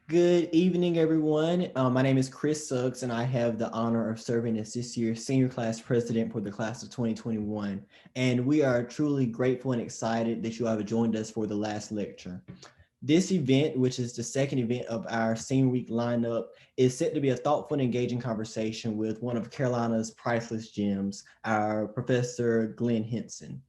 Good evening, everyone. My name is Chris Suggs, and I have the honor of serving as this year's senior class president for the class of 2021. And we are truly grateful and excited that you have joined us for the last lecture. This event, which is the second event of our senior week lineup, is set to be a thoughtful and engaging conversation with one of Carolina's priceless gems, our Professor Glenn Hinson.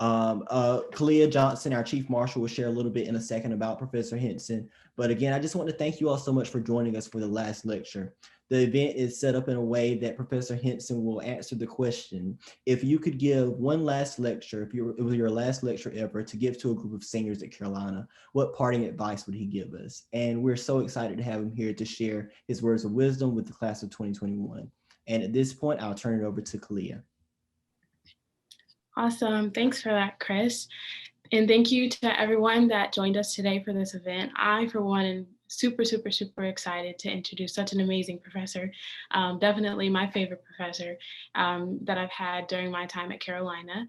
Kalia Johnson, our Chief Marshal, will share a little bit in a second about Professor Hinson. But again, I just want to thank you all so much for joining us for the last lecture. The event is set up in a way that Professor Hinson will answer the question, if you could give one last lecture, if it was your last lecture ever to give to a group of seniors at Carolina, what parting advice would he give us? And we're so excited to have him here to share his words of wisdom with the class of 2021. And at this point, I'll turn it over to Kalia. Awesome. Thanks for that, Chris. And thank you to everyone that joined us today for this event. I, for one, am super excited to introduce such an amazing professor. Definitely my favorite professor that I've had during my time at Carolina,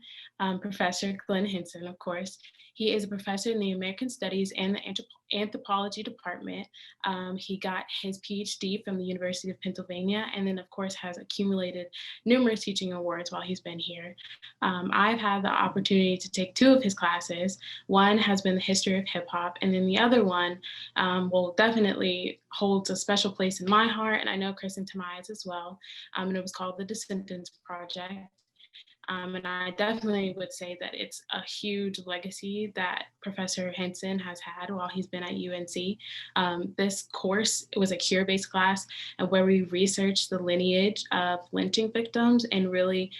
Professor Glenn Hinson, of course. He is a professor in the American Studies and the Anthropology Department. He got his PhD from the University of Pennsylvania, and then of course has accumulated numerous teaching awards while he's been here. I've had the opportunity to take two of his classes. One has been the history of hip hop, and then the other one will definitely holds a special place in my heart, and I know Chris and Tamaya's as well. And it was called the Descendants Project. And I definitely would say that it's a huge legacy that Professor Hinson has had while he's been at UNC. This course, it was a cure-based class where we researched the lineage of lynching victims and really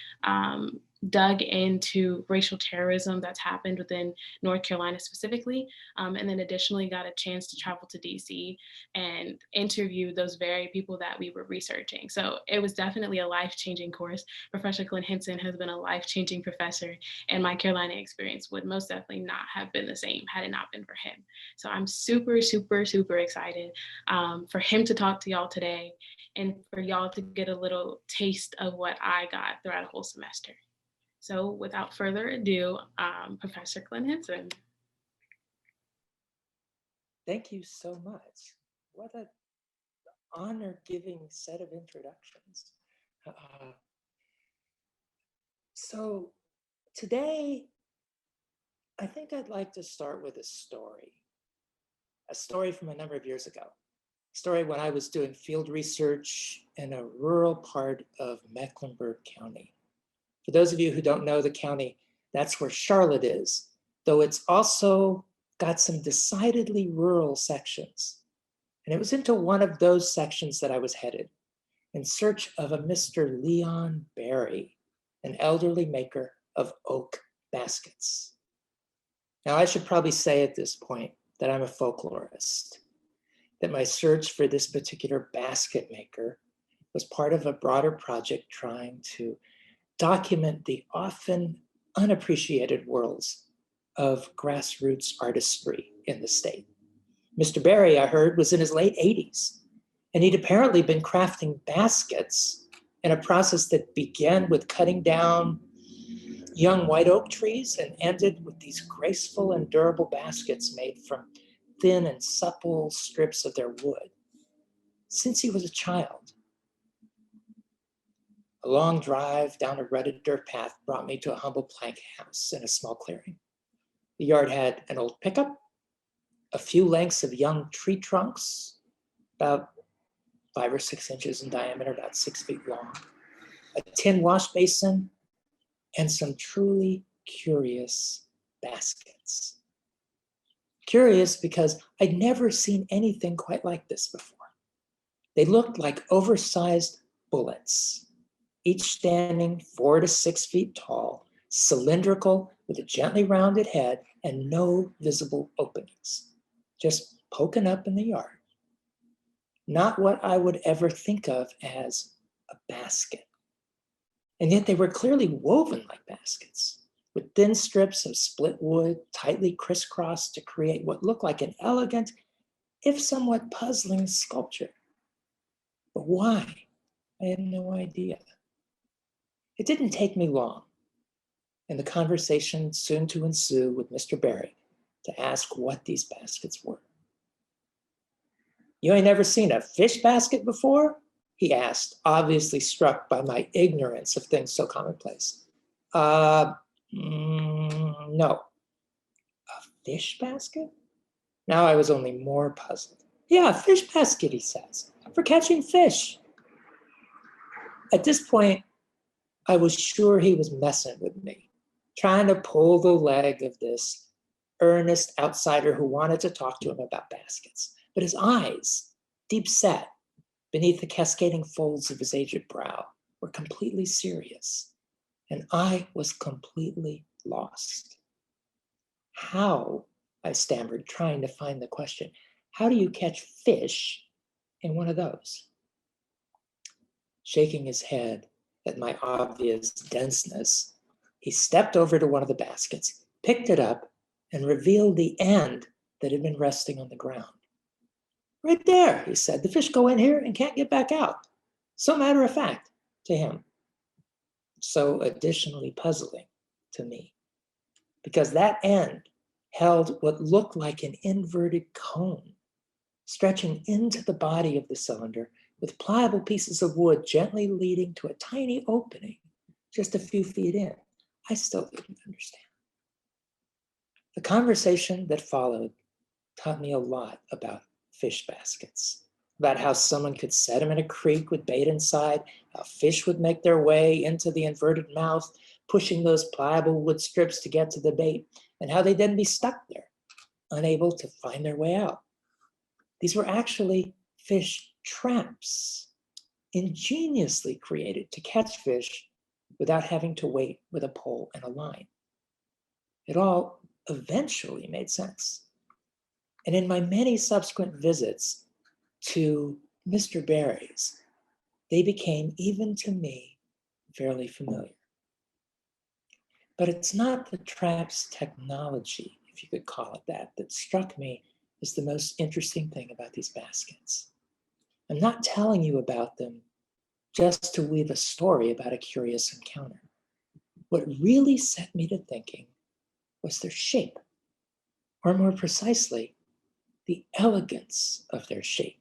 dug into racial terrorism that's happened within North Carolina specifically, and then additionally got a chance to travel to DC and interview those very people that we were researching. So it was definitely a life-changing course. Professor Glenn Hinson has been a life-changing professor, and my Carolina experience would most definitely not have been the same had it not been for him. So I'm super excited for him to talk to y'all today and for y'all to get a little taste of what I got throughout a whole semester. So without further ado, Professor Glenn Hinson. Thank you so much. What an honor-giving set of introductions. So today, I think I'd like to start with a story from a number of years ago. A story when I was doing field research in a rural part of Mecklenburg County. For those of you who don't know the county, that's where Charlotte is, though it's also got some decidedly rural sections. And it was into one of those sections that I was headed in search of a Mr. Leon Barry, an elderly maker of oak baskets. Now, I should probably say at this point that I'm a folklorist, that my search for this particular basket maker was part of a broader project trying to document the often unappreciated worlds of grassroots artistry in the state. Mr. Barry, I heard, was in his late 80s, and he'd apparently been crafting baskets in a process that began with cutting down young white oak trees and ended with these graceful and durable baskets made from thin and supple strips of their wood since he was a child. A long drive down a rutted dirt path brought me to a humble plank house in a small clearing. The yard had an old pickup, a few lengths of young tree trunks, about 5 or 6 inches in diameter, about 6 feet long, a tin wash basin, and some truly curious baskets. Curious because I'd never seen anything quite like this before. They looked like oversized bullets, each standing 4 to 6 feet tall, cylindrical with a gently rounded head and no visible openings, just poking up in the yard. Not what I would ever think of as a basket. And yet they were clearly woven like baskets, with thin strips of split wood tightly crisscrossed to create what looked like an elegant, if somewhat puzzling sculpture. But why? I had no idea. It didn't take me long, in the conversation soon to ensue with Mr. Barry, to ask what these baskets were. You ain't never seen a fish basket before? He asked, obviously struck by my ignorance of things so commonplace. No. A fish basket? Now I was only more puzzled. Yeah, a fish basket, he says, for catching fish. At this point, I was sure he was messing with me, trying to pull the leg of this earnest outsider who wanted to talk to him about baskets. But his eyes, deep set beneath the cascading folds of his aged brow, were completely serious, and I was completely lost. How, I stammered, trying to find the question, how do you catch fish in one of those? Shaking his head at my obvious denseness, he stepped over to one of the baskets, picked it up, and revealed the end that had been resting on the ground. Right there, he said, the fish go in here and can't get back out. So matter of fact to him. So additionally puzzling to me, because that end held what looked like an inverted cone, stretching into the body of the cylinder with pliable pieces of wood gently leading to a tiny opening just a few feet in. I still didn't understand. The conversation that followed taught me a lot about fish baskets, about how someone could set them in a creek with bait inside, how fish would make their way into the inverted mouth, pushing those pliable wood strips to get to the bait, and how they'd then be stuck there, unable to find their way out. These were actually fish traps, ingeniously created to catch fish without having to wait with a pole and a line. It all eventually made sense. And in my many subsequent visits to Mr. Barry's, they became, even to me, fairly familiar. But it's not the trap's technology, if you could call it that, that struck me as the most interesting thing about these baskets. I'm not telling you about them just to weave a story about a curious encounter. What really set me to thinking was their shape, or more precisely, the elegance of their shape.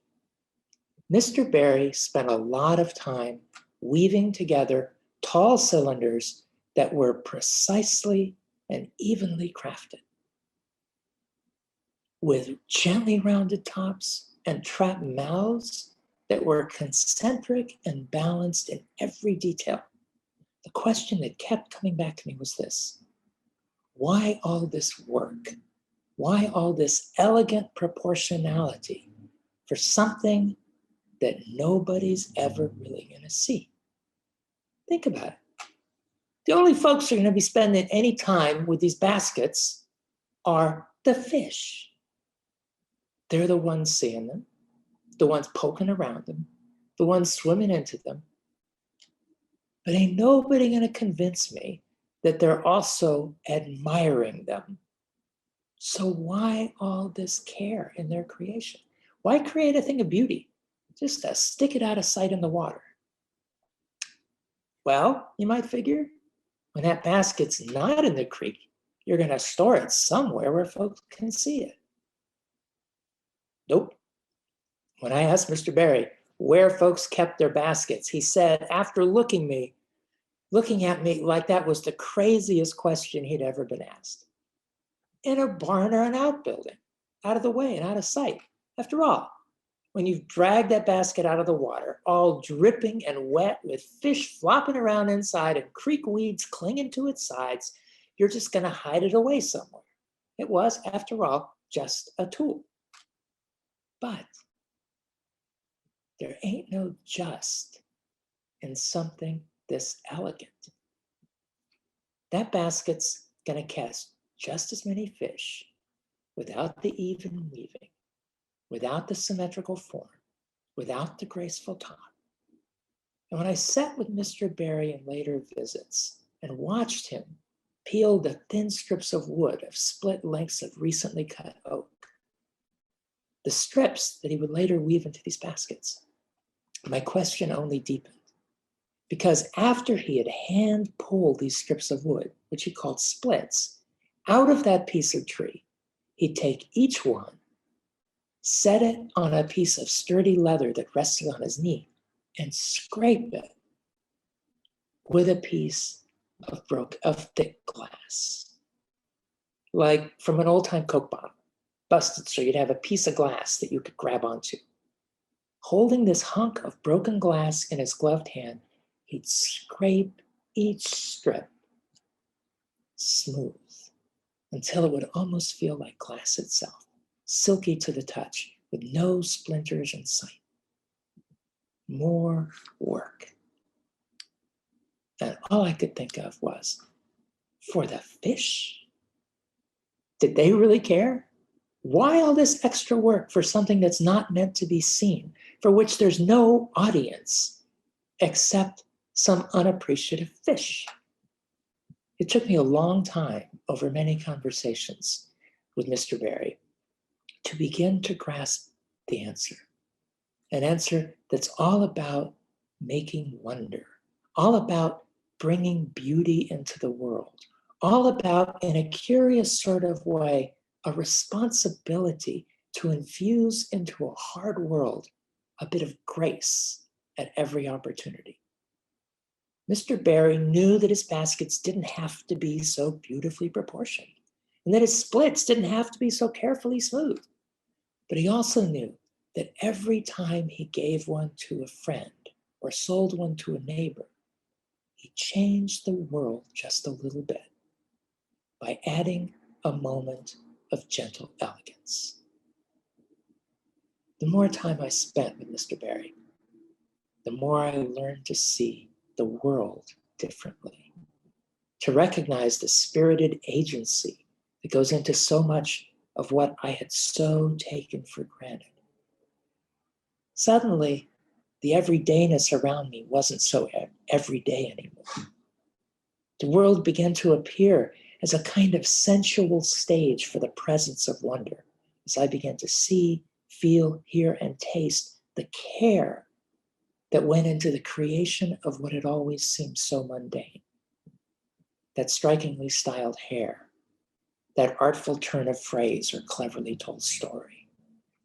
Mr. Barry spent a lot of time weaving together tall cylinders that were precisely and evenly crafted, with gently rounded tops and trap mouths that were concentric and balanced in every detail. The question that kept coming back to me was this: why all this work? Why all this elegant proportionality for something that nobody's ever really going to see? Think about it. The only folks who are going to be spending any time with these baskets are the fish. They're the ones seeing them, the ones poking around them, the ones swimming into them. But ain't nobody going to convince me that they're also admiring them. So why all this care in their creation? Why create a thing of beauty just to stick it out of sight in the water? Well, you might figure, when that basket's not in the creek, you're going to store it somewhere where folks can see it. Nope. When I asked Mr. Barry where folks kept their baskets, he said, after looking at me like that was the craziest question he'd ever been asked, in a barn or an outbuilding, out of the way and out of sight. After all, when you've dragged that basket out of the water, all dripping and wet with fish flopping around inside and creek weeds clinging to its sides, you're just going to hide it away somewhere. It was, after all, just a tool. But there ain't no just in something this elegant. That basket's going to catch just as many fish without the even weaving, without the symmetrical form, without the graceful top. And when I sat with Mr. Barry in later visits and watched him peel the thin strips of wood of split lengths of recently cut oak, the strips that he would later weave into these baskets, my question only deepened. Because after he had hand pulled these strips of wood, which he called splits, out of that piece of tree, he'd take each one, set it on a piece of sturdy leather that rested on his knee, and scrape it with a piece of thick glass, like from an old-time Coke bottle, busted so you'd have a piece of glass that you could grab onto. Holding this hunk of broken glass in his gloved hand, he'd scrape each strip smooth until it would almost feel like glass itself, silky to the touch, with no splinters in sight. More work. And all I could think of was, for the fish? Did they really care? Why all this extra work for something that's not meant to be seen, for which there's no audience except some unappreciative fish? It took me a long time, over many conversations with Mr. Barry, to begin to grasp the answer. An answer that's all about making wonder, all about bringing beauty into the world, all about, in a curious sort of way, a responsibility to infuse into a hard world a bit of grace at every opportunity. Mr. Barry knew that his baskets didn't have to be so beautifully proportioned, and that his splits didn't have to be so carefully smooth. But he also knew that every time he gave one to a friend or sold one to a neighbor, he changed the world just a little bit by adding a moment of gentle elegance. The more time I spent with Mr. Barry, the more I learned to see the world differently, to recognize the spirited agency that goes into so much of what I had so taken for granted. Suddenly, the everydayness around me wasn't so everyday anymore. The world began to appear as a kind of sensual stage for the presence of wonder, as I began to see, feel, hear, and taste the care that went into the creation of what had always seemed so mundane. That strikingly styled hair, that artful turn of phrase or cleverly told story,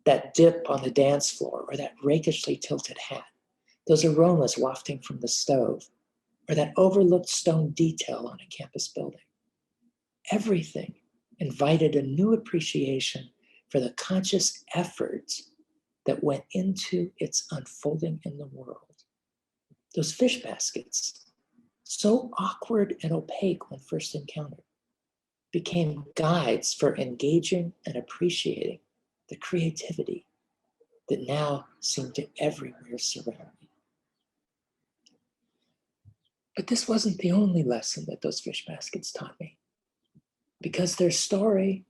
that dip on the dance floor or that rakishly tilted hat, those aromas wafting from the stove, or that overlooked stone detail on a campus building. Everything invited a new appreciation for the conscious efforts that went into its unfolding in the world. Those fish baskets, so awkward and opaque when first encountered, became guides for engaging and appreciating the creativity that now seemed to everywhere surround me. But this wasn't the only lesson that those fish baskets taught me, because their story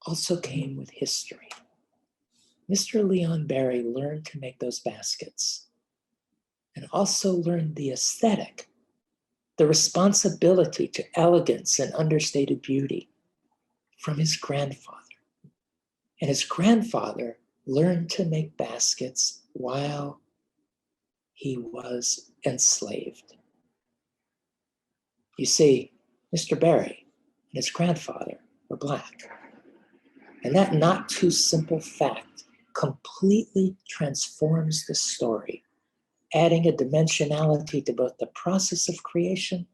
also came with history. Mr. Leon Barry learned to make those baskets and also learned the aesthetic, the responsibility to elegance and understated beauty from his grandfather. And his grandfather learned to make baskets while he was enslaved. You see, Mr. Barry and his grandfather were Black. And that not too simple fact completely transforms the story, adding a dimensionality to both the process of creation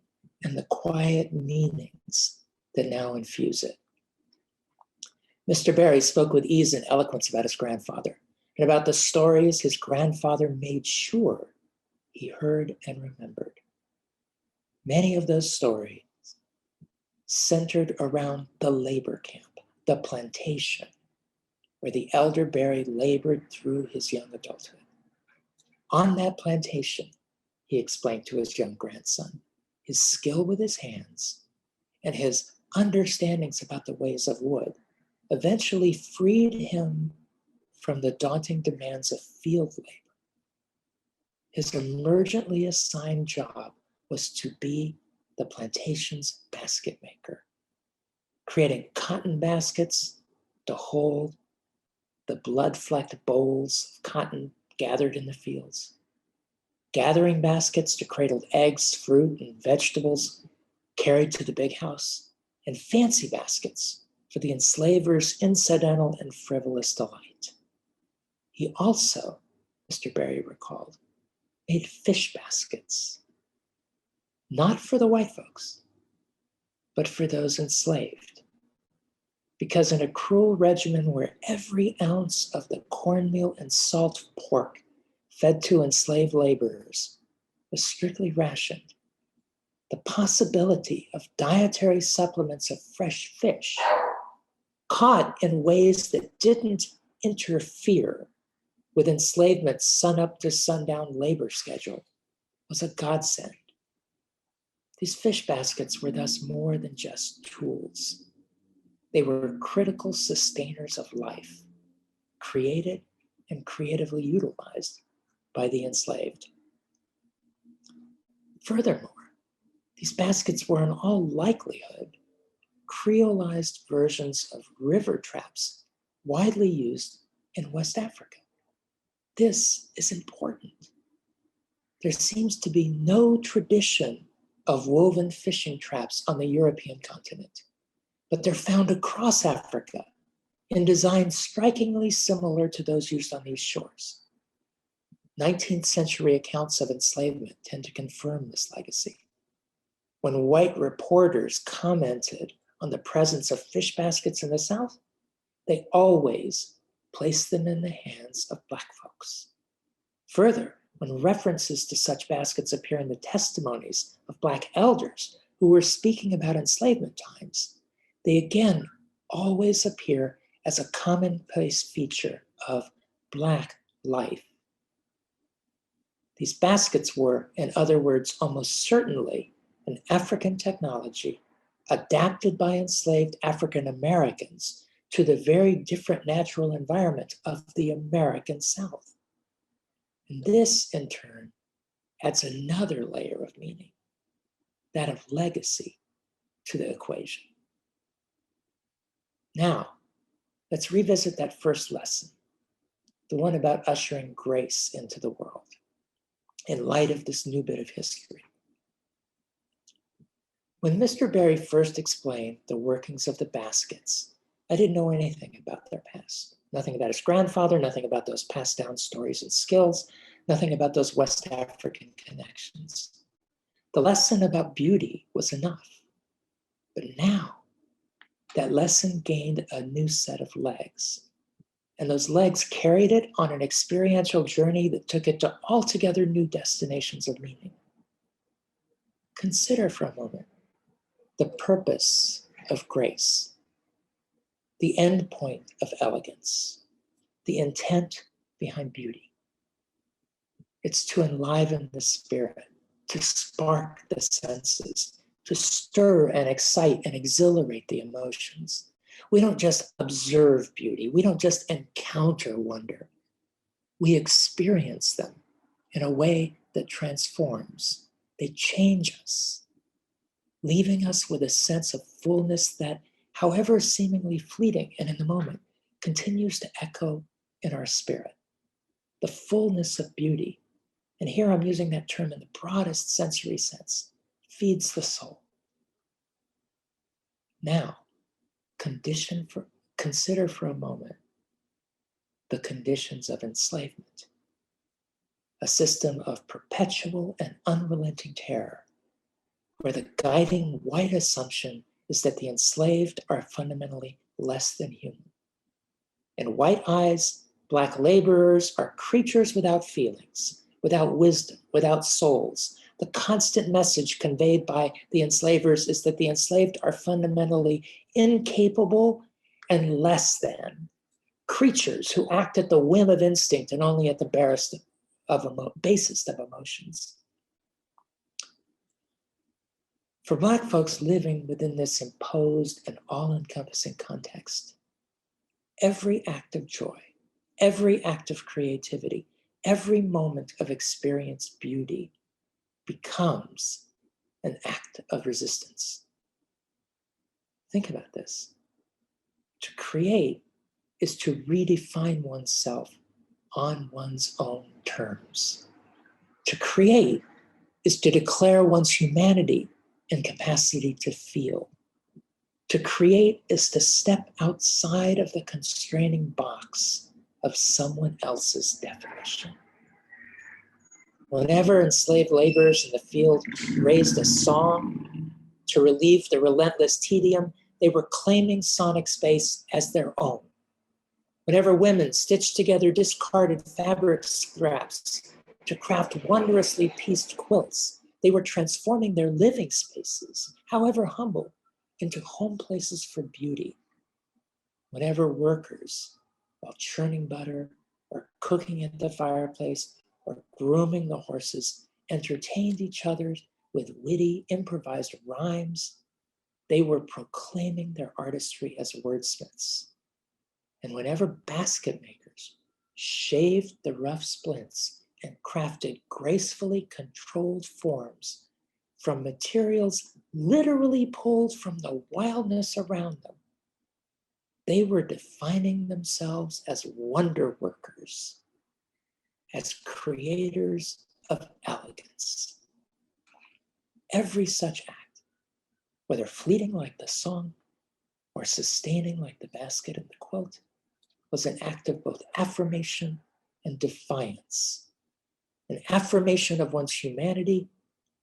and the quiet meanings that now infuse it. Mr. Barry spoke with ease and eloquence about his grandfather and about the stories his grandfather made sure he heard and remembered. Many of those stories centered around the labor camp, the plantation, where the elder Barry labored through his young adulthood. On that plantation, he explained to his young grandson, his skill with his hands and his understandings about the ways of wood eventually freed him from the daunting demands of field labor. His emergently assigned job was to be the plantation's basket maker, creating cotton baskets to hold the blood-flecked bowls of cotton gathered in the fields, gathering baskets to cradle eggs, fruit, and vegetables carried to the big house, and fancy baskets for the enslaver's incidental and frivolous delight. He also, Mr. Berry recalled, made fish baskets, not for the white folks, but for those enslaved. Because in a cruel regimen where every ounce of the cornmeal and salt pork fed to enslaved laborers was strictly rationed, the possibility of dietary supplements of fresh fish caught in ways that didn't interfere with enslavement's sun-up to sundown labor schedule was a godsend. These fish baskets were thus more than just tools. They were critical sustainers of life, created and creatively utilized by the enslaved. Furthermore, these baskets were in all likelihood creolized versions of river traps widely used in West Africa. This is important. There seems to be no tradition of woven fishing traps on the European continent, but they're found across Africa in designs strikingly similar to those used on these shores. 19th century accounts of enslavement tend to confirm this legacy. When white reporters commented on the presence of fish baskets in the South, they always placed them in the hands of Black folks. Further, when references to such baskets appear in the testimonies of Black elders who were speaking about enslavement times, they again always appear as a commonplace feature of Black life. These baskets were, in other words, almost certainly an African technology adapted by enslaved African Americans to the very different natural environment of the American South. And this, in turn, adds another layer of meaning, that of legacy, to the equation. Now, let's revisit that first lesson, the one about ushering grace into the world, in light of this new bit of history. When Mr. Berry first explained the workings of the baskets, I didn't know anything about their past. Nothing about his grandfather, nothing about those passed down stories and skills, nothing about those West African connections. The lesson about beauty was enough. But now, that lesson gained a new set of legs. And those legs carried it on an experiential journey that took it to altogether new destinations of meaning. Consider for a moment the purpose of grace, the end point of elegance, the intent behind beauty. It's to enliven the spirit, to spark the senses, to stir and excite and exhilarate the emotions. We don't just observe beauty. We don't just encounter wonder. We experience them in a way that transforms. They change us, leaving us with a sense of fullness that, however seemingly fleeting and in the moment, continues to echo in our spirit. The fullness of beauty, and here I'm using that term in the broadest sensory sense, feeds the soul. Now, consider for a moment the conditions of enslavement, a system of perpetual and unrelenting terror, where the guiding white assumption is that the enslaved are fundamentally less than human. In white eyes, Black laborers are creatures without feelings, without wisdom, without souls. The constant message conveyed by the enslavers is that the enslaved are fundamentally incapable and less than creatures who act at the whim of instinct and only at the basest of emotions. For Black folks living within this imposed and all-encompassing context, every act of joy, every act of creativity, every moment of experienced beauty becomes an act of resistance. Think about this. To create is to redefine oneself on one's own terms. To create is to declare one's humanity and capacity to feel. To create is to step outside of the constraining box of someone else's definition. Whenever enslaved laborers in the field raised a song to relieve the relentless tedium, they were claiming sonic space as their own. Whenever women stitched together discarded fabric scraps to craft wondrously pieced quilts, they were transforming their living spaces, however humble, into home places for beauty. Whenever workers, while churning butter or cooking at the fireplace or grooming the horses, entertained each other with witty, improvised rhymes, they were proclaiming their artistry as wordsmiths. And whenever basket makers shaved the rough splints and crafted gracefully controlled forms from materials literally pulled from the wildness around them, they were defining themselves as wonder workers, as creators of elegance. Every such act, whether fleeting like the song or sustaining like the basket and the quilt, was an act of both affirmation and defiance, an affirmation of one's humanity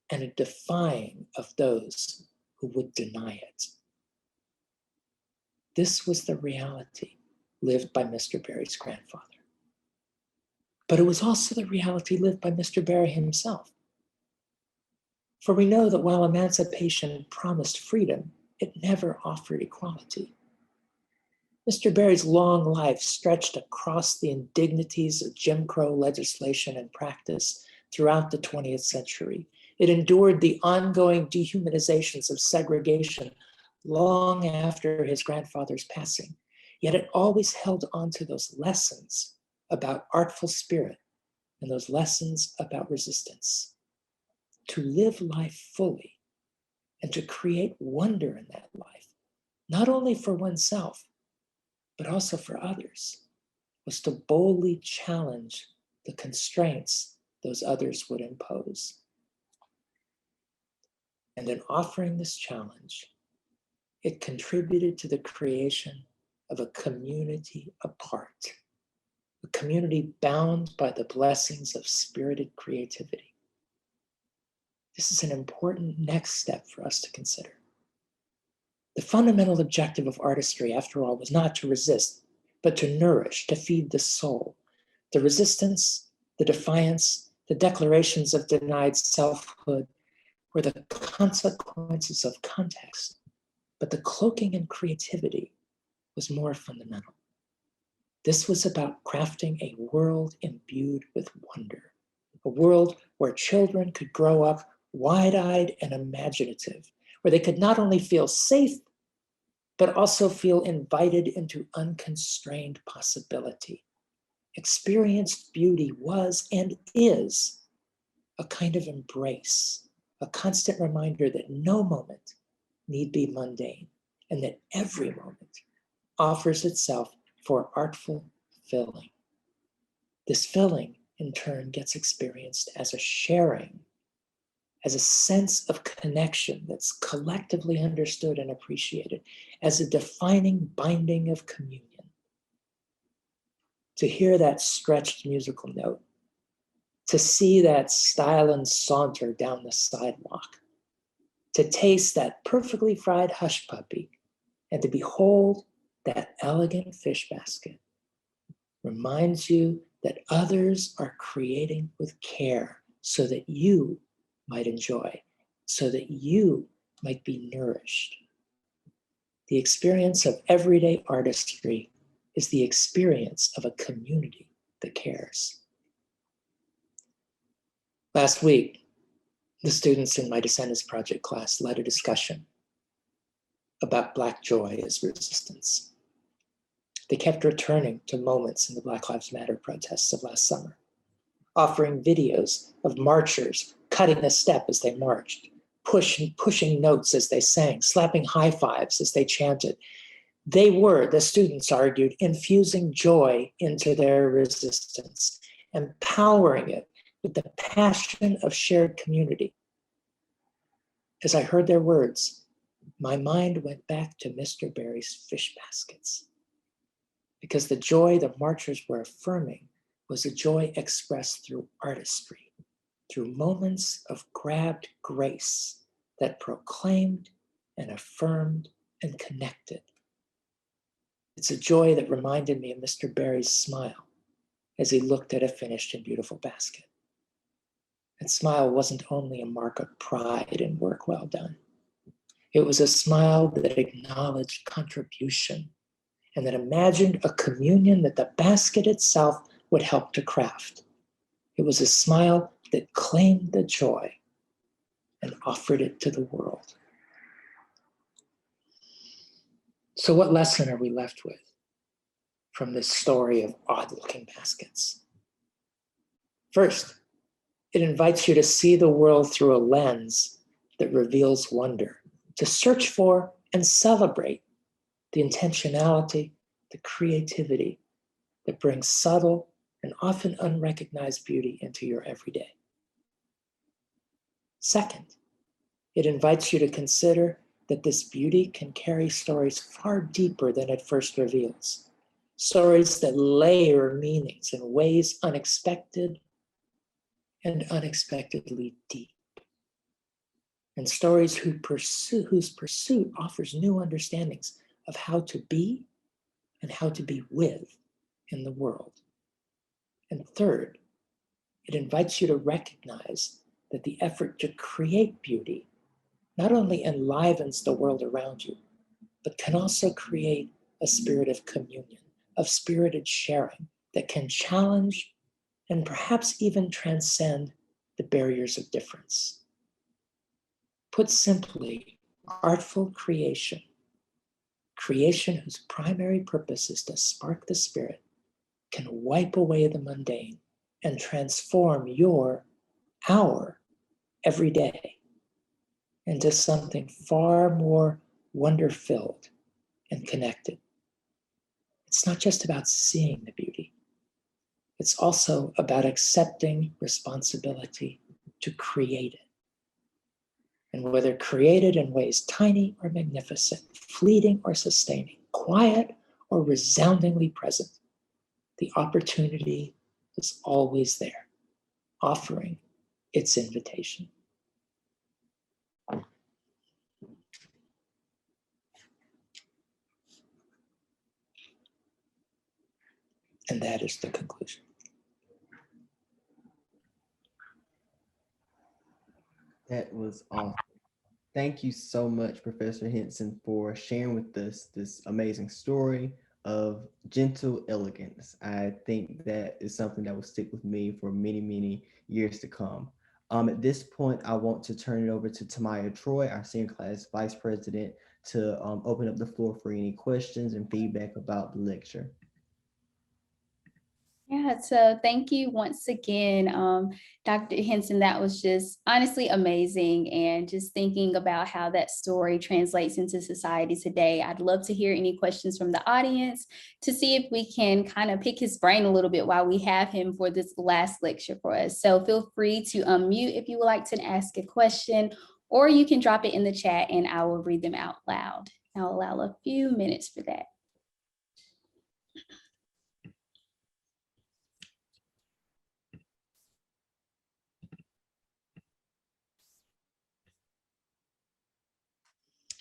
and a defying of those who would deny it. This was the reality lived by Mr. Barry's grandfather. But it was also the reality lived by Mr. Barry himself. For we know that while emancipation promised freedom, it never offered equality. Mr. Barry's long life stretched across the indignities of Jim Crow legislation and practice throughout the 20th century. It endured the ongoing dehumanizations of segregation long after his grandfather's passing, yet it always held on to those lessons about artful spirit and those lessons about resistance. To live life fully and to create wonder in that life, not only for oneself, but also for others, was to boldly challenge the constraints those others would impose. And in offering this challenge, it contributed to the creation of a community apart, a community bound by the blessings of spirited creativity. This is an important next step for us to consider. The fundamental objective of artistry, after all, was not to resist, but to nourish, to feed the soul. The resistance, the defiance, the declarations of denied selfhood were the consequences of context, but the cloaking in creativity was more fundamental. This was about crafting a world imbued with wonder, a world where children could grow up wide-eyed and imaginative, where they could not only feel safe, but also feel invited into unconstrained possibility. Experienced beauty was and is a kind of embrace, a constant reminder that no moment need be mundane, and that every moment offers itself for artful filling. This filling, in turn, gets experienced as a sharing, as a sense of connection that's collectively understood and appreciated, as a defining binding of communion. To hear that stretched musical note, to see that style and saunter down the sidewalk, to taste that perfectly fried hush puppy, and to behold that elegant fish basket reminds you that others are creating with care so that you might enjoy, so that you might be nourished. The experience of everyday artistry is the experience of a community that cares. Last week, the students in my Descendants Project class led a discussion about Black joy as resistance. They kept returning to moments in the Black Lives Matter protests of last summer, offering videos of marchers cutting a step as they marched, pushing notes as they sang, slapping high fives as they chanted. They were, the students argued, infusing joy into their resistance, empowering it with the passion of shared community. As I heard their words, my mind went back to Mr. Barry's fish baskets. because the joy the marchers were affirming was a joy expressed through artistry, through moments of grabbed grace that proclaimed and affirmed and connected. It's a joy that reminded me of Mr. Barry's smile as he looked at a finished and beautiful basket. That smile wasn't only a mark of pride and work well done. It was a smile that acknowledged contribution and that imagined a communion that the basket itself would help to craft. It was a smile that claimed the joy and offered it to the world. So what lesson are we left with from this story of odd-looking baskets? First, it invites you to see the world through a lens that reveals wonder, to search for and celebrate the intentionality, the creativity that brings subtle and often unrecognized beauty into your everyday. Second, it invites you to consider that this beauty can carry stories far deeper than it first reveals. Stories that layer meanings in ways unexpected and unexpectedly deep. And stories whose pursuit offers new understandings of how to be and how to be with in the world. And third, it invites you to recognize that the effort to create beauty not only enlivens the world around you, but can also create a spirit of communion, of spirited sharing that can challenge and perhaps even transcend the barriers of difference. Put simply, artful creation, creation whose primary purpose is to spark the spirit, can wipe away the mundane and transform our every day into something far more wonder-filled and connected. It's not just about seeing the beauty. It's also about accepting responsibility to create it. And whether created in ways tiny or magnificent, fleeting or sustaining, quiet or resoundingly present, the opportunity is always there, offering its invitation. And that is the conclusion. That was awesome. Thank you so much, Professor Hinson, for sharing with us this amazing story of gentle elegance. I think that is something that will stick with me for many, many years to come. At this point, I want to turn it over to Tamaya Troy, our senior class vice president, to open up the floor for any questions and feedback about the lecture. Yeah, so thank you once again, Dr. Hinson. That was just honestly amazing. And just thinking about how that story translates into society today. I'd love to hear any questions from the audience to see if we can kind of pick his brain a little bit while we have him for this last lecture for us. So feel free to unmute if you would like to ask a question, or you can drop it in the chat and I will read them out loud. I'll allow a few minutes for that.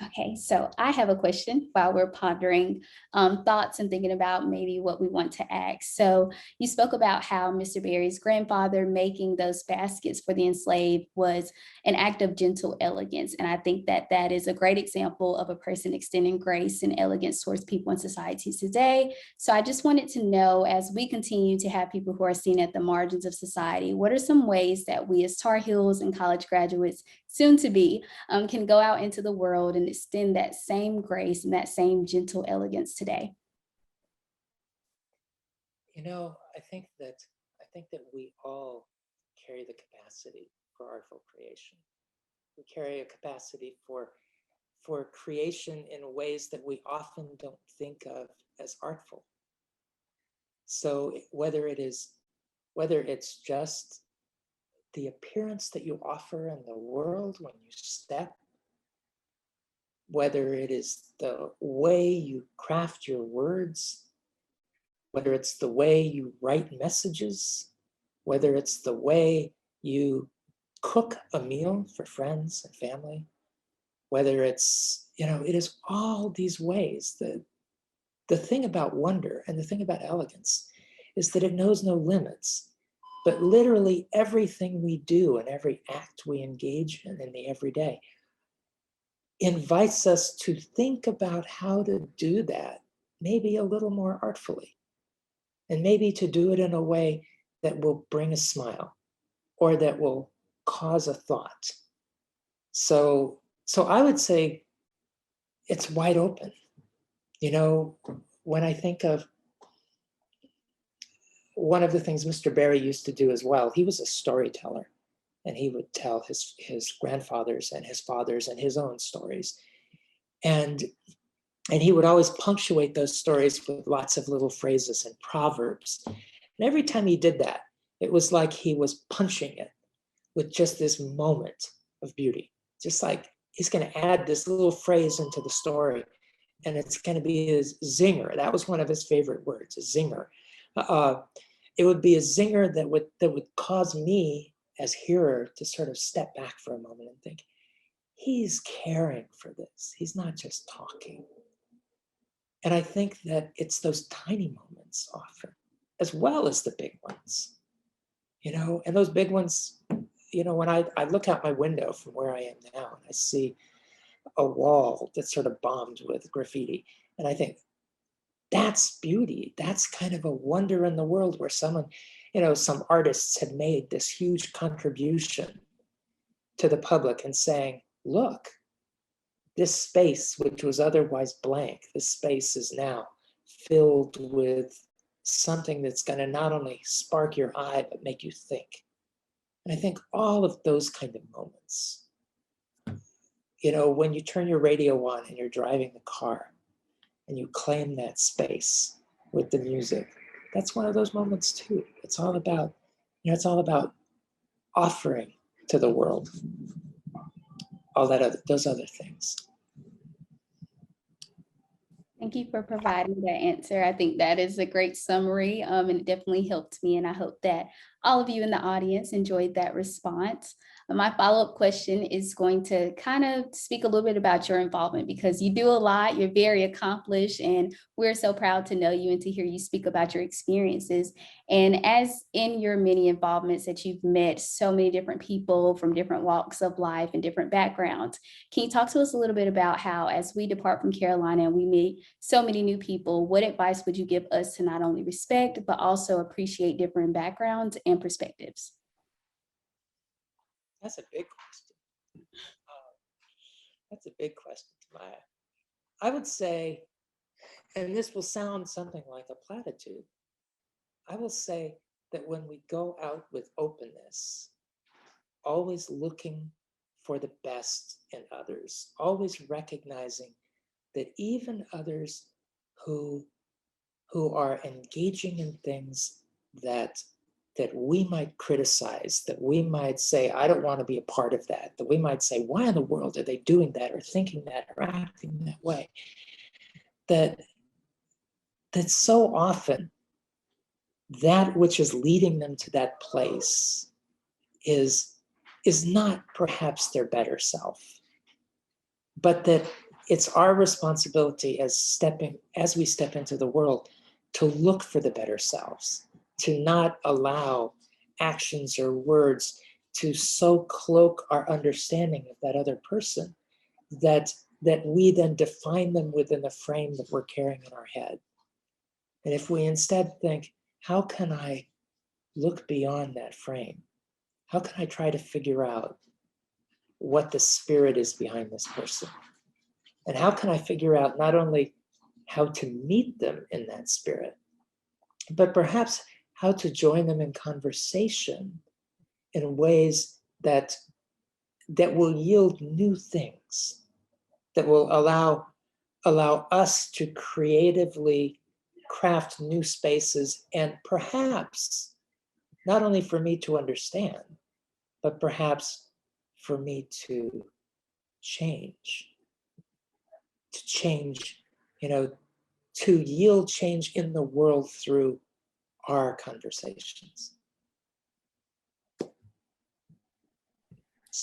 Okay, so I have a question while we're pondering thoughts and thinking about maybe what we want to ask. So you spoke about how Mr. Barry's grandfather making those baskets for the enslaved was an act of gentle elegance. And I think that that is a great example of a person extending grace and elegance towards people in society today. So I just wanted to know, as we continue to have people who are seen at the margins of society, what are some ways that we as Tar Heels and college graduates, soon to be, can go out into the world and extend that same grace and that same gentle elegance today? You know, I think that we all carry the capacity for artful creation. We carry a capacity for creation in ways that we often don't think of as artful. So whether it's just the appearance that you offer in the world when you step, whether it is the way you craft your words, whether it's the way you write messages, whether it's the way you cook a meal for friends and family, whether it's, it is all these ways. The thing about wonder and the thing about elegance is that it knows no limits, but literally everything we do and every act we engage in the everyday invites us to think about how to do that, maybe a little more artfully, and maybe to do it in a way that will bring a smile or that will cause a thought. So I would say it's wide open. When I think of one of the things Mr. Barry used to do as well, he was a storyteller, and he would tell his grandfathers and his fathers and his own stories. And he would always punctuate those stories with lots of little phrases and proverbs. And every time he did that, it was like he was punching it with just this moment of beauty. Just like he's going to add this little phrase into the story, and it's going to be his zinger. That was one of his favorite words, a zinger. It would be a zinger that would cause me as hearer to sort of step back for a moment and think, he's caring for this. He's not just talking. And I think that it's those tiny moments often, as well as the big ones, and those big ones, when I look out my window from where I am now and I see a wall that's sort of bombed with graffiti, and I think, that's beauty. That's kind of a wonder in the world where someone, some artists had made this huge contribution to the public and saying, look, this space, which was otherwise blank, this space is now filled with something that's going to not only spark your eye, but make you think. And I think all of those kind of moments, when you turn your radio on and you're driving the car and you claim that space with the music, that's one of those moments too. It's all about, offering to the world all those other things. Thank you for providing that answer. I think that is a great summary, and it definitely helped me. And I hope that all of you in the audience enjoyed that response. My follow-up question is going to kind of speak a little bit about your involvement, because you do a lot, you're very accomplished, and we're so proud to know you and to hear you speak about your experiences. And as in your many involvements that you've met so many different people from different walks of life and different backgrounds, can you talk to us a little bit about how, as we depart from Carolina and we meet so many new people, what advice would you give us to not only respect, but also appreciate different backgrounds and perspectives? That's a big question. That's a big question, Maya. I would say, and this will sound something like a platitude, I will say that when we go out with openness, always looking for the best in others, always recognizing that even others who are engaging in things that we might criticize, that we might say, I don't want to be a part of that we might say, why in the world are they doing that or thinking that or acting that way? That so often that which is leading them to that place is not perhaps their better self, but that it's our responsibility as we step into the world to look for the better selves, to not allow actions or words to so cloak our understanding of that other person that we then define them within the frame that we're carrying in our head. And if we instead think, how can I look beyond that frame? How can I try to figure out what the spirit is behind this person? And how can I figure out not only how to meet them in that spirit, but perhaps how to join them in conversation in ways that will yield new things, that will allow us to creatively craft new spaces, and perhaps not only for me to understand, but perhaps for me to change, to yield change in the world through our conversations.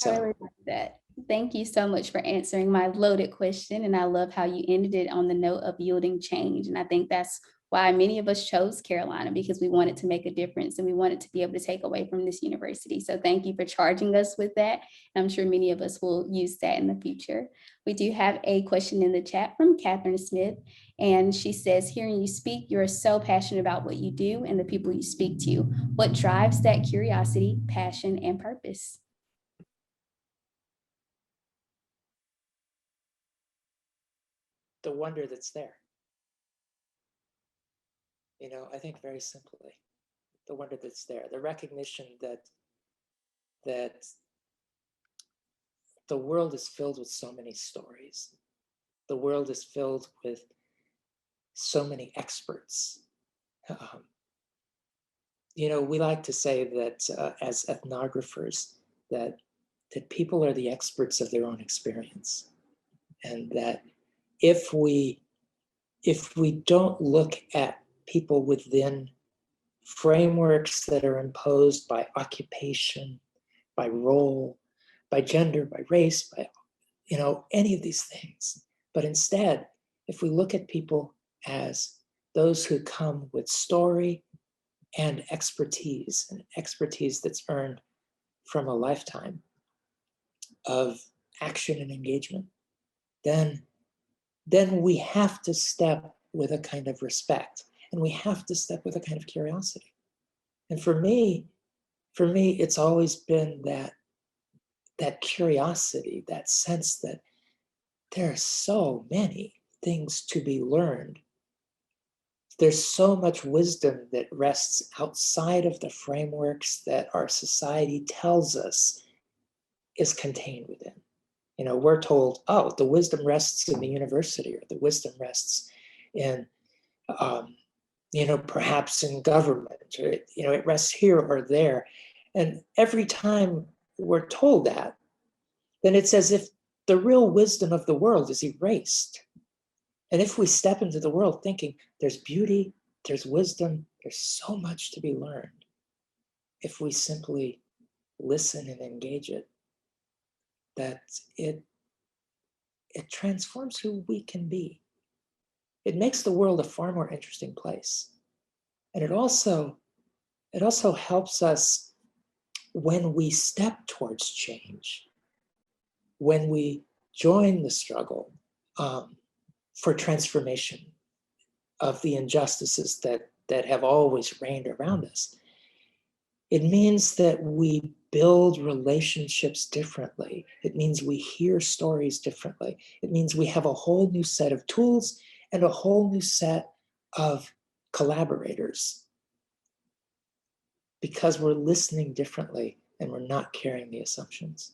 I really like that. Thank you so much for answering my loaded question. And I love how you ended it on the note of yielding change. And I think that's why many of us chose Carolina, because we wanted to make a difference and we wanted to be able to take away from this university. So thank you for charging us with that. I'm sure many of us will use that in the future. We do have a question in the chat from Catherine Smith. And she says, hearing you speak, you're so passionate about what you do and the people you speak to. What drives that curiosity, passion, and purpose? The wonder that's there. You know, I think very simply, the wonder that's there, the recognition that the world is filled with so many stories. The world is filled with so many experts. You know, we like to say that as ethnographers, that people are the experts of their own experience, and that if we don't look at people within frameworks that are imposed by occupation, by role, by gender, by race, by, you know, any of these things, but instead, if we look at people as those who come with story and expertise that's earned from a lifetime of action and engagement, then we have to step with a kind of respect, and we have to step with a kind of curiosity. And for me, it's always been that curiosity, that sense that there are so many things to be learned. There's so much wisdom that rests outside of the frameworks that our society tells us is contained within. You know, we're told, oh, the wisdom rests in the university, or the wisdom rests in, you know, perhaps in government, or, you know, it rests here or there. And every time we're told that, then it's as if the real wisdom of the world is erased. And if we step into the world thinking there's beauty, there's wisdom, there's so much to be learned, if we simply listen and engage it, that it transforms who we can be. It makes the world a far more interesting place. And it also helps us when we step towards change, when we join the struggle for transformation of the injustices that have always reigned around us. It means that we build relationships differently. It means we hear stories differently. It means we have a whole new set of tools and a whole new set of collaborators, because we're listening differently and we're not carrying the assumptions.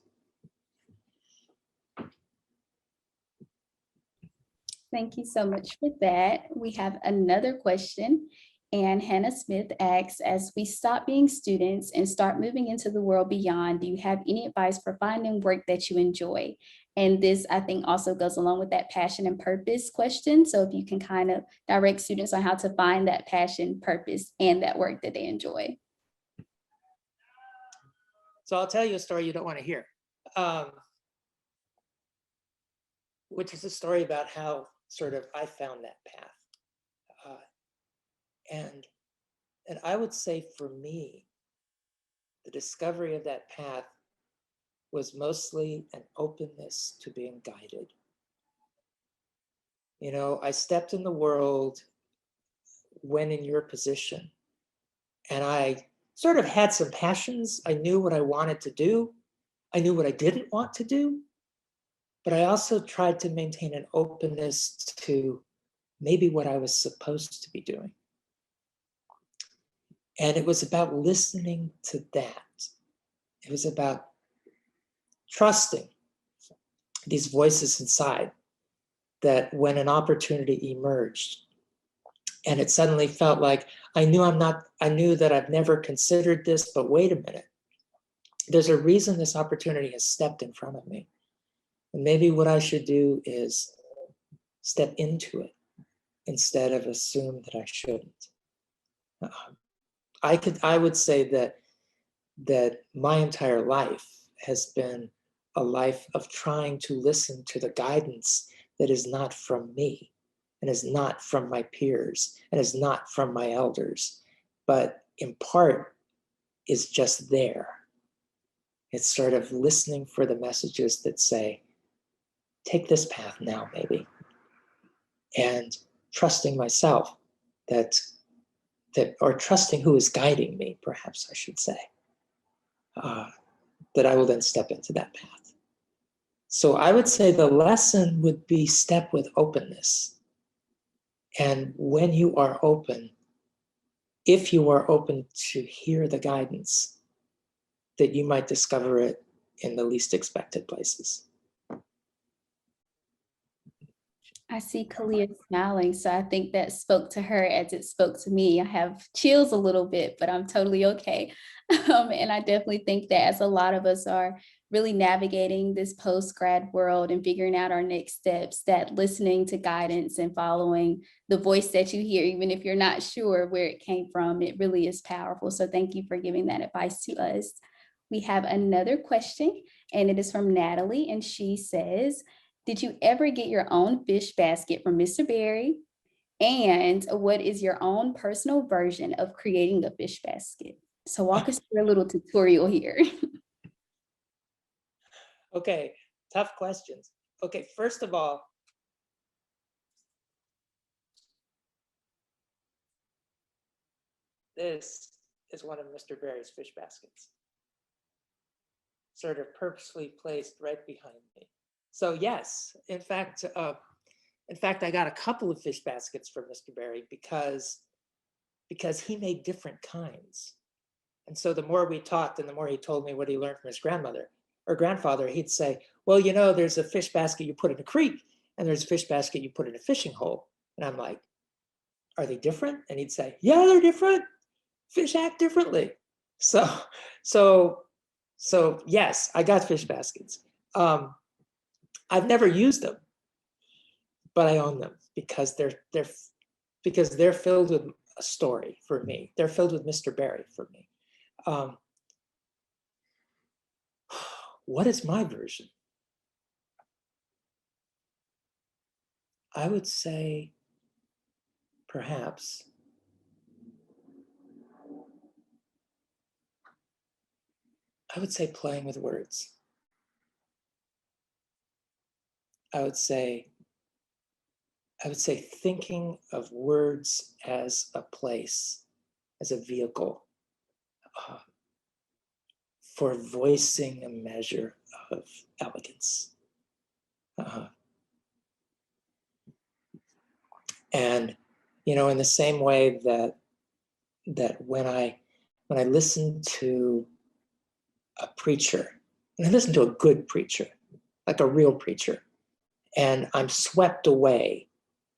Thank you so much for that. We have another question. And Hannah Smith asks, as we stop being students and start moving into the world beyond, do you have any advice for finding work that you enjoy? And this, I think, also goes along with that passion and purpose question. So if you can kind of direct students on how to find that passion, purpose, and that work that they enjoy. So I'll tell you a story you don't want to hear, which is a story about how sort of I found that path. And I would say for me, the discovery of that path was mostly an openness to being guided. You know, I stepped in the world when in your position, and I sort of had some passions. I knew what I wanted to do. I knew what I didn't want to do, but I also tried to maintain an openness to maybe what I was supposed to be doing. And it was about listening to that. It was about trusting these voices inside, that when an opportunity emerged and it suddenly felt like I knew that I've never considered this, but wait a minute, there's a reason this opportunity has stepped in front of me. And maybe what I should do is step into it instead of assume that I shouldn't. I would say that my entire life has been a life of trying to listen to the guidance that is not from me, and is not from my peers, and is not from my elders, but in part is just there. It's sort of listening for the messages that say, take this path now, maybe. And trusting myself that or trusting who is guiding me, perhaps I should say, that I will then step into that path. So I would say the lesson would be step with openness. And when you are open, if you are open to hear the guidance, that you might discover it in the least expected places. I see Kalia smiling, so I think that spoke to her as it spoke to me. I have chills a little bit, but I'm totally okay. And I definitely think that as a lot of us are really navigating this post-grad world and figuring out our next steps, that listening to guidance and following the voice that you hear, even if you're not sure where it came from, it really is powerful. So thank you for giving that advice to us. We have another question, and it is from Natalie, and she says, did you ever get your own fish basket from Mr. Berry? And what is your own personal version of creating a fish basket? So walk us through a little tutorial here. Okay, tough questions. Okay, first of all, this is one of Mr. Berry's fish baskets, sort of purposely placed right behind me. So yes, in fact, I got a couple of fish baskets from Mr. Berry because he made different kinds. And so the more we talked and the more he told me what he learned from his grandmother or grandfather, he'd say, well, you know, there's a fish basket you put in a creek and there's a fish basket you put in a fishing hole. And I'm like, are they different? And he'd say, yeah, they're different. Fish act differently. So yes, I got fish baskets. I've never used them, but I own them because they're filled with a story for me. They're filled with Mr. Berry for me. What is my version? I would say perhaps playing with words. I would say thinking of words as a place, as a vehicle for voicing a measure of elegance. And, you know, in the same way that when I listen to a preacher, and I listen to a good preacher, like a real preacher, and I'm swept away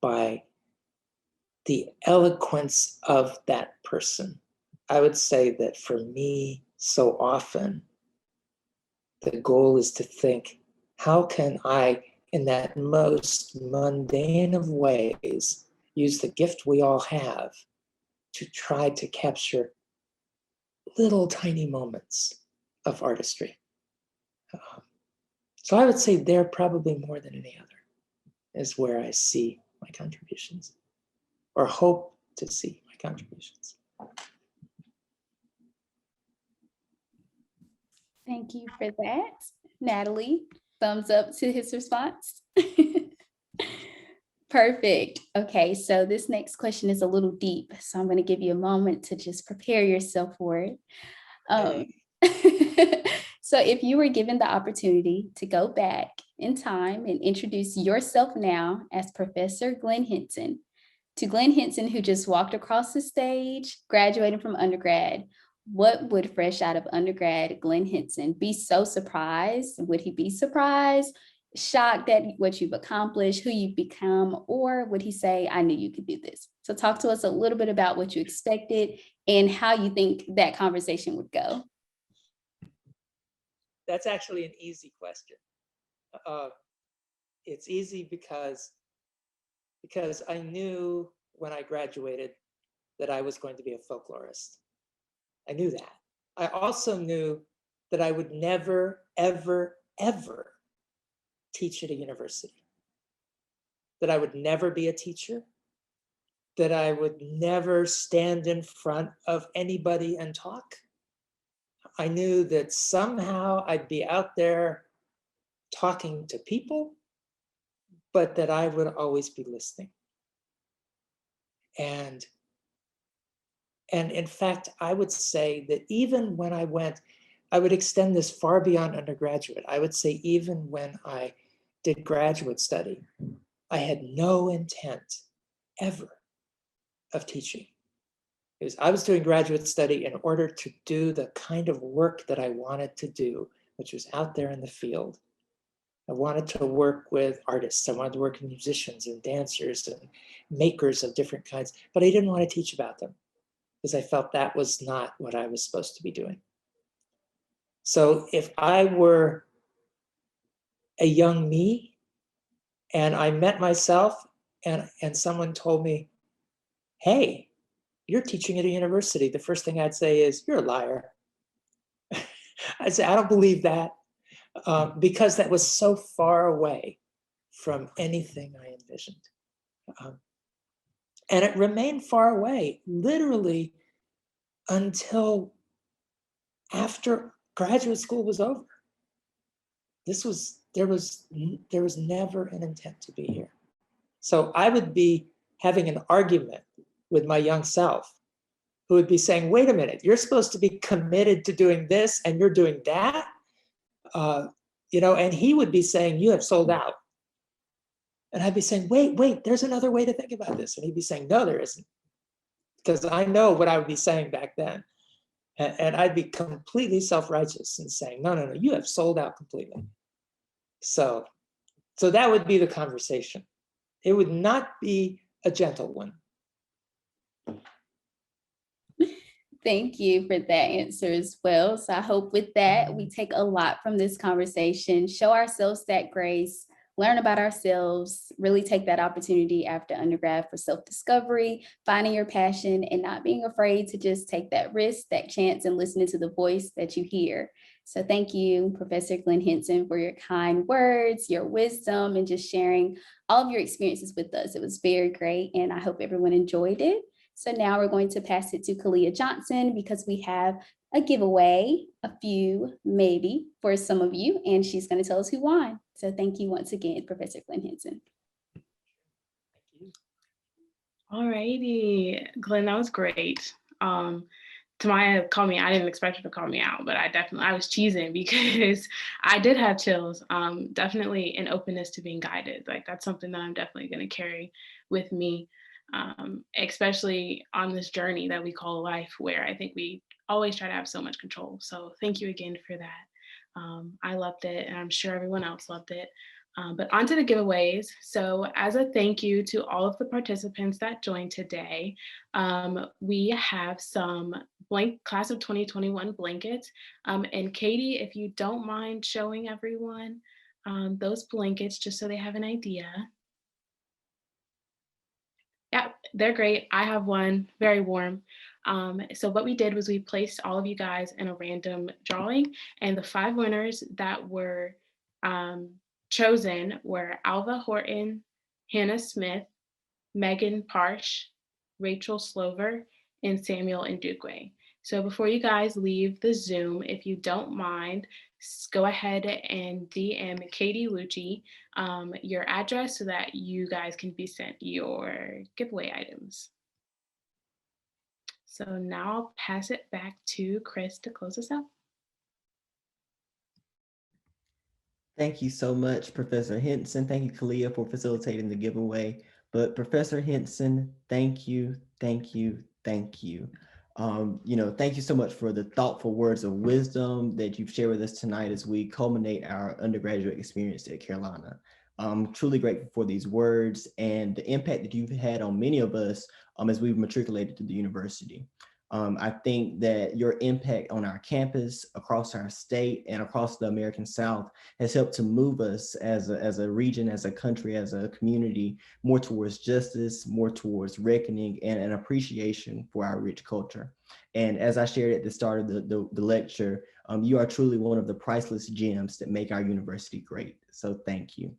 by the eloquence of that person. I would say that for me, so often, the goal is to think, how can I, in that most mundane of ways, use the gift we all have to try to capture little tiny moments of artistry. So I would say there probably more than any other is where I see my contributions, or hope to see my contributions. Thank you for that, Natalie. Thumbs up to his response. Perfect. Okay, so this next question is a little deep, so I'm going to give you a moment to just prepare yourself for it. So if you were given the opportunity to go back in time and introduce yourself now as Professor Glenn Hinson to Glenn Hinson, who just walked across the stage, graduating from undergrad, what would fresh out of undergrad Glenn Hinson be so surprised? Would he be surprised, shocked at what you've accomplished, who you've become, or would he say, I knew you could do this? So talk to us a little bit about what you expected and how you think that conversation would go. That's actually an easy question. It's easy because because I knew when I graduated that I was going to be a folklorist. I knew that. I also knew that I would never, ever, ever teach at a university, that I would never be a teacher, that I would never stand in front of anybody and talk. I knew that somehow I'd be out there talking to people, but that I would always be listening. And in fact, I would say that even when I went, I would extend this far beyond undergraduate. I would say even when I did graduate study, I had no intent ever of teaching. Because I was doing graduate study in order to do the kind of work that I wanted to do, which was out there in the field. I wanted to work with artists. I wanted to work with musicians and dancers and makers of different kinds, but I didn't want to teach about them because I felt that was not what I was supposed to be doing. So if I were a young me and I met myself and someone told me, hey, you're teaching at a university, the first thing I'd say is, you're a liar. I'd say, I don't believe that, because that was so far away from anything I envisioned. And it remained far away, literally, until after graduate school was over. There was never an intent to be here. So I would be having an argument with my young self, who would be saying, wait a minute, you're supposed to be committed to doing this and you're doing that. And he would be saying, you have sold out. And I'd be saying, wait, there's another way to think about this. And he'd be saying, no, there isn't. Because I know what I would be saying back then. And I'd be completely self-righteous and saying, no, you have sold out completely. So that would be the conversation. It would not be a gentle one. Thank you for that answer as well. So I hope with that, we take a lot from this conversation, show ourselves that grace, learn about ourselves, really take that opportunity after undergrad for self-discovery, finding your passion, and not being afraid to just take that risk, that chance, and listening to the voice that you hear. So thank you, Professor Glenn Hinson, for your kind words, your wisdom, and just sharing all of your experiences with us. It was very great, and I hope everyone enjoyed it. So now we're going to pass it to Kalia Johnson because we have a giveaway, a few maybe for some of you, and she's going to tell us who won. So thank you once again, Professor Glenn Hinson. All righty, Glenn, that was great. Tamaya called me, I didn't expect her to call me out, but I was cheesing because I did have chills. Definitely an openness to being guided. Like that's something that I'm definitely going to carry with me. Especially on this journey that we call life, where I think we always try to have so much control. So thank you again for that. I loved it, and I'm sure everyone else loved it. But on to the giveaways. So as a thank you to all of the participants that joined today, we have some class of 2021 blankets. And Katie, if you don't mind showing everyone those blankets just so they have an idea. Yeah, they're great. I have one, very warm. So what we did was we placed all of you guys in a random drawing, and the 5 winners that were chosen were Alva Horton, Hannah Smith, Megan Parsh, Rachel Slover, and Samuel Ndukwe. So before you guys leave the Zoom, if you don't mind, go ahead and DM Katie Lucci your address so that you guys can be sent your giveaway items. So now I'll pass it back to Chris to close us out. Thank you so much, Professor Hinson. Thank you, Kalia, for facilitating the giveaway. But Professor Hinson, thank you, thank you, thank you. Thank you so much for the thoughtful words of wisdom that you've shared with us tonight as we culminate our undergraduate experience at Carolina. I'm truly grateful for these words and the impact that you've had on many of us as we've matriculated to the university. I think that your impact on our campus, across our state, and across the American South has helped to move us as a region, as a country, as a community, more towards justice, more towards reckoning, and an appreciation for our rich culture. And as I shared at the start of the lecture, you are truly one of the priceless gems that make our university great. So thank you.